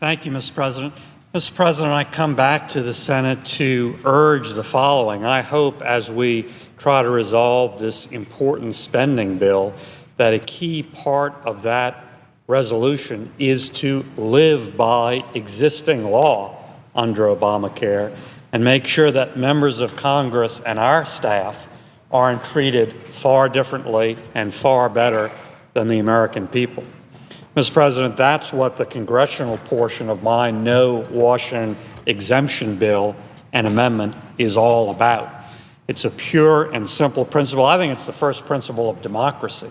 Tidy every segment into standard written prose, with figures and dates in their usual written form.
Thank you, Mr. President. Mr. President, I come back to the Senate to urge the following. I hope as we try to resolve this important spending bill that a key part of that resolution is to live by existing law under Obamacare and make sure that members of Congress and our staff aren't treated far differently and far better than the American people. Mr. President, that's what the congressional portion of my No Washington Exemption bill and amendment is all about. It's a pure and simple principle. I think it's the first principle of democracy.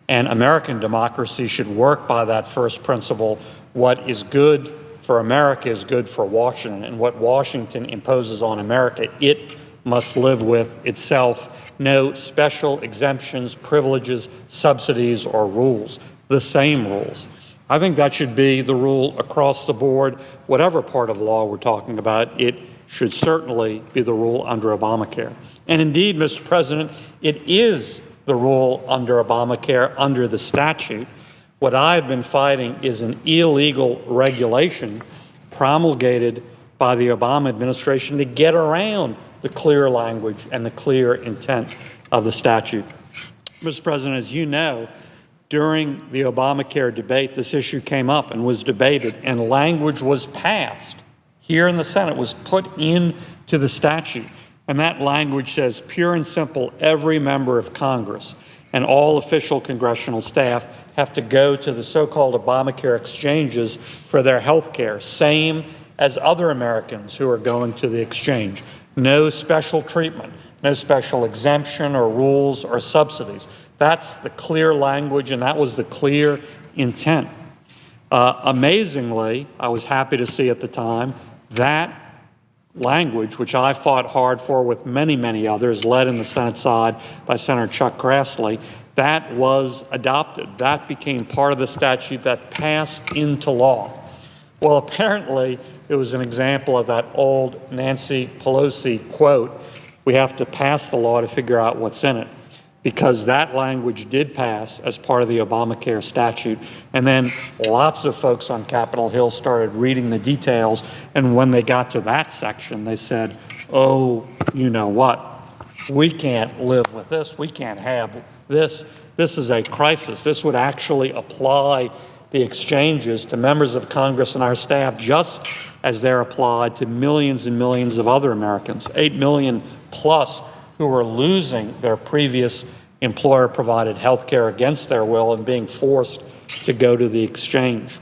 And American democracy should work by that first principle. What is good for America is good for Washington. And what Washington imposes on America, it must live with itself. No special exemptions, privileges, subsidies, or rules. The same rules. I think that should be the rule across the board. Whatever part of law we're talking about, it should certainly be the rule under Obamacare. And indeed, Mr. President, it is the rule under Obamacare, under the statute. What I've been fighting is an illegal regulation promulgated by the Obama administration to get around the clear language and the clear intent of the statute. Mr. President, as you know, during the Obamacare debate, this issue came up and was debated, and language was passed here in the Senate, was put into the statute. And that language says, pure and simple, every member of Congress and all official congressional staff have to go to the so-called Obamacare exchanges for their health care, same as other Americans who are going to the exchange. No special treatment, no special exemption or rules or subsidies. That's the clear language, and that was the clear intent. Amazingly, I was happy to see at the time that language, which I fought hard for with many, many others, led in the Senate side by Senator Chuck Grassley, that was adopted. That became part of the statute that passed into law. Well, apparently, it was an example of that old Nancy Pelosi quote, we have to pass the law to figure out what's in it, because that language did pass as part of the Obamacare statute. And then lots of folks on Capitol Hill started reading the details. And when they got to that section, they said, oh, you know what? We can't live with this. We can't have this. This is a crisis. This would actually apply the exchanges to members of Congress and our staff just as they're applied to millions and millions of other Americans, 8 million plus, who are losing their previous employer-provided health care against their will and being forced to go to the exchange.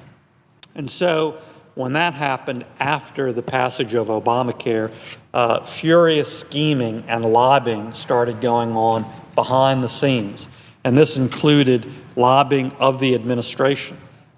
And so when that happened after the passage of Obamacare, furious scheming and lobbying started going on behind the scenes. And this included lobbying of the administration.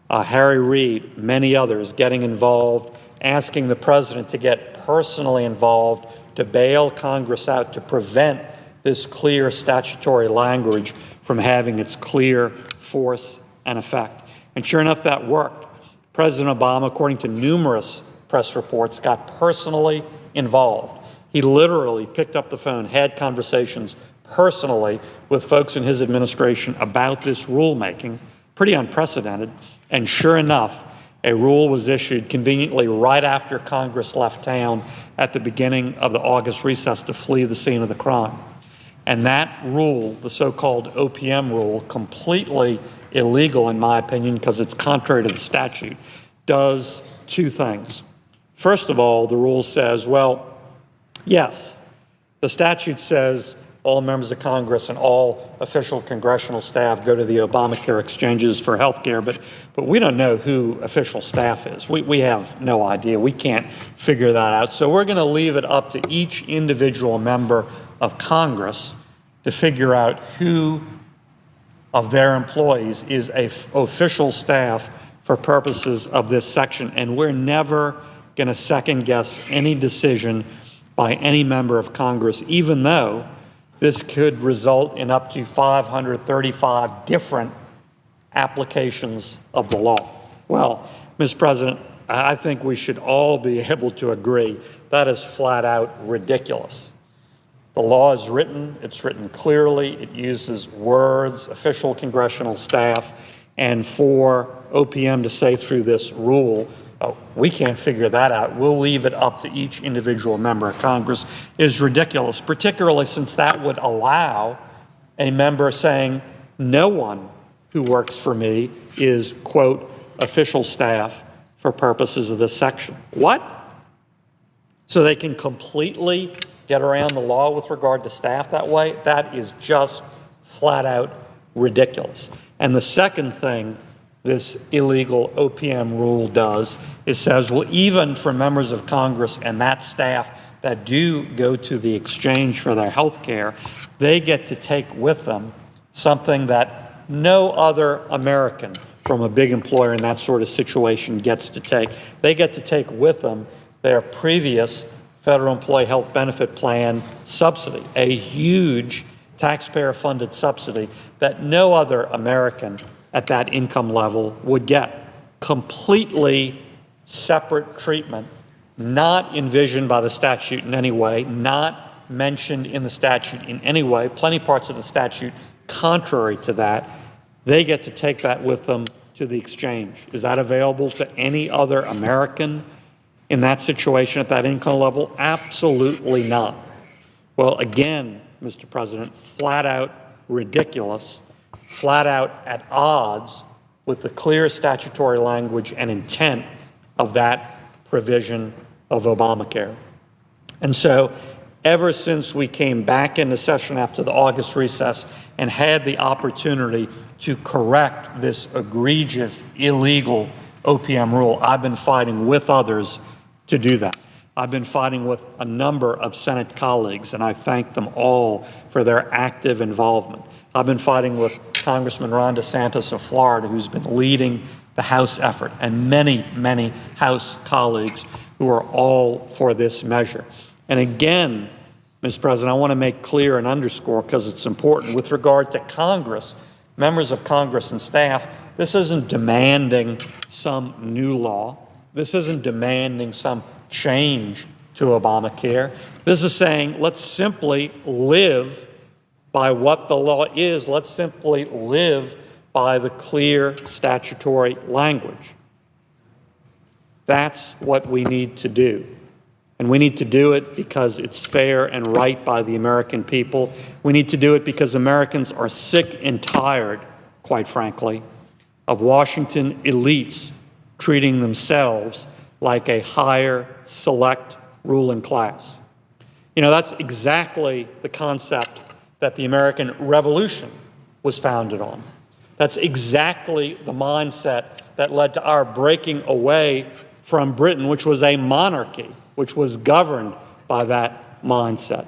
Harry Reid, many others getting involved, asking the president to get personally involved to bail Congress out to prevent this clear statutory language from having its clear force and effect. And sure enough, that worked. President Obama, according to numerous press reports, got personally involved. He literally picked up the phone, had conversations personally with folks in his administration about this rulemaking, pretty unprecedented. And sure enough, a rule was issued conveniently right after Congress left town at the beginning of the August recess to flee the scene of the crime. And that rule, the so-called OPM rule, completely illegal in my opinion because it's contrary to the statute, does two things. First of all, the rule says, well, yes, the statute says all members of Congress and all official congressional staff go to the Obamacare exchanges for health care, but we don't know who official staff is. We have no idea. We can't figure that out. So we're going to leave it up to each individual member of Congress to figure out who of their employees is official staff for purposes of this section. And we're never going to second guess any decision by any member of Congress, even though this could result in up to 535 different applications of the law. Well, Mr. President, I think we should all be able to agree that is flat out ridiculous. The law is written, it's written clearly, it uses words, official congressional staff, and for OPM to say through this rule we can't figure that out, we'll leave it up to each individual member of Congress, is ridiculous, particularly since that would allow a member saying, no one who works for me is, quote, official staff for purposes of this section. What? So they can completely get around the law with regard to staff that way? That is just flat out ridiculous. And the second thing this illegal OPM rule does is says, well, even for members of Congress and that staff that do go to the exchange for their health care, they get to take with them something that no other American from a big employer in that sort of situation gets to take. They get to take with them their previous federal employee health benefit plan subsidy, a huge taxpayer-funded subsidy that no other American at that income level would get. Completely separate treatment, not envisioned by the statute in any way, not mentioned in the statute in any way, plenty parts of the statute contrary to that. They get to take that with them to the exchange. Is that available to any other American in that situation at that income level? Absolutely not. Well, again, Mr. President, flat out ridiculous, flat out at odds with the clear statutory language and intent of that provision of Obamacare. And so ever since we came back into session after the August recess and had the opportunity to correct this egregious, illegal OPM rule, I've been fighting with others to do that. I've been fighting with a number of Senate colleagues, and I thank them all for their active involvement. I've been fighting with Congressman Ron DeSantis of Florida, who's been leading the House effort, and many, many House colleagues who are all for this measure. And again, Mr. President, I want to make clear and underscore, because it's important, with regard to Congress, members of Congress and staff, this isn't demanding some new law. This isn't demanding some change to Obamacare. This is saying, let's simply live by what the law is. Let's simply live by the clear statutory language. That's what we need to do. And we need to do it because it's fair and right by the American people. We need to do it because Americans are sick and tired, quite frankly, of Washington elites treating themselves like a higher select ruling class. You know, that's exactly the concept that the American Revolution was founded on. That's exactly the mindset that led to our breaking away from Britain, which was a monarchy, which was governed by that mindset.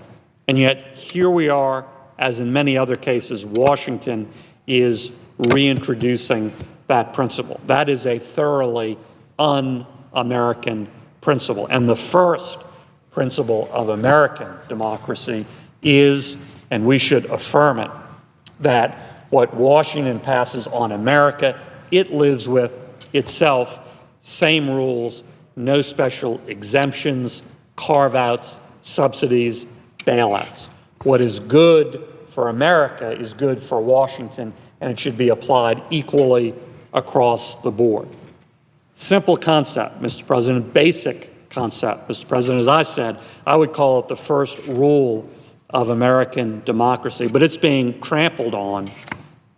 And yet here we are, as in many other cases, Washington is reintroducing that principle. That is a thoroughly un-American principle. And the first principle of American democracy is, and we should affirm it, that what Washington passes on America, it lives with itself, same rules, no special exemptions, carve-outs, subsidies, bailouts. What is good for America is good for Washington, and it should be applied equally across the board. Simple concept, Mr. President, basic concept, Mr. President. As I said, I would call it the first rule of American democracy, but it's being trampled on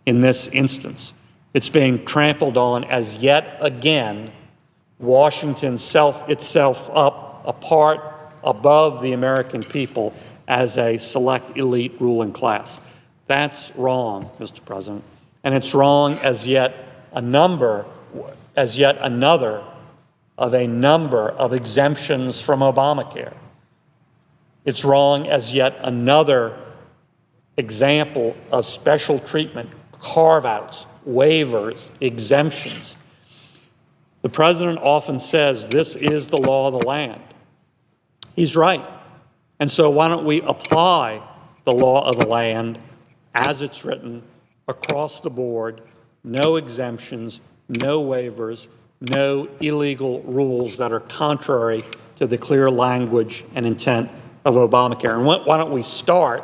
in this instance. It's being trampled on as yet again Washington set itself up apart above the American people as a select elite ruling class. That's wrong, Mr. President. And it's wrong as yet another of a number of exemptions from Obamacare. It's wrong as yet another example of special treatment, carve-outs, waivers, exemptions. The president often says this is the law of the land. He's right. And so why don't we apply the law of the land as it's written across the board, no exemptions, no waivers, no illegal rules that are contrary to the clear language and intent of Obamacare. And why don't we start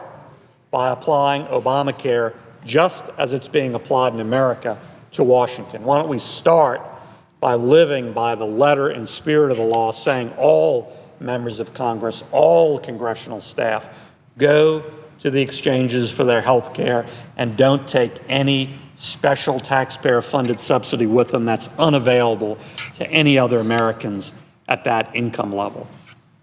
by applying Obamacare just as it's being applied in America to Washington? Why don't we start by living by the letter and spirit of the law, saying all members of Congress, all congressional staff, go to the exchanges for their health care and don't take any special taxpayer-funded subsidy with them that's unavailable to any other Americans at that income level.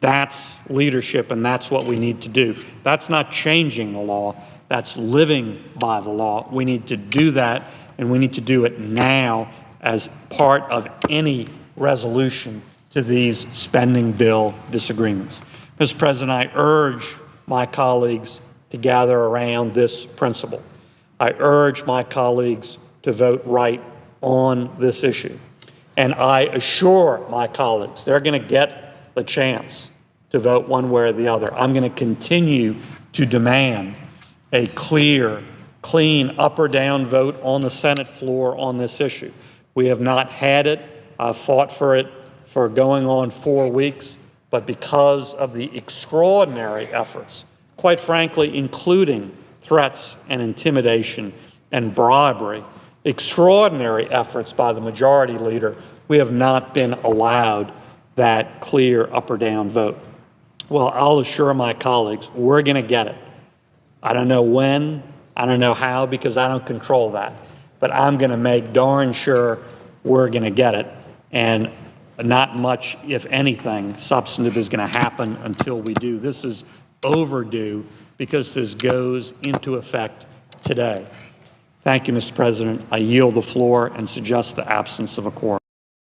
That's leadership, and that's what we need to do. That's not changing the law. That's living by the law. We need to do that, and we need to do it now as part of any resolution to these spending bill disagreements. Mr. President, I urge my colleagues to gather around this principle. I urge my colleagues to vote right on this issue. And I assure my colleagues they're going to get the chance to vote one way or the other. I'm going to continue to demand a clear, clean up or down vote on the Senate floor on this issue. We have not had it. I've fought for it for going on 4 weeks, but because of the extraordinary efforts, quite frankly, including threats and intimidation and bribery, extraordinary efforts by the majority leader, we have not been allowed that clear up or down vote. Well, I'll assure my colleagues we're going to get it. I don't know when, I don't know how, because I don't control that. But I'm going to make darn sure we're going to get it. And not much, if anything, substantive is going to happen until we do. This is overdue because this goes into effect today. Thank you, Mr. President. I yield the floor and suggest the absence of a quorum.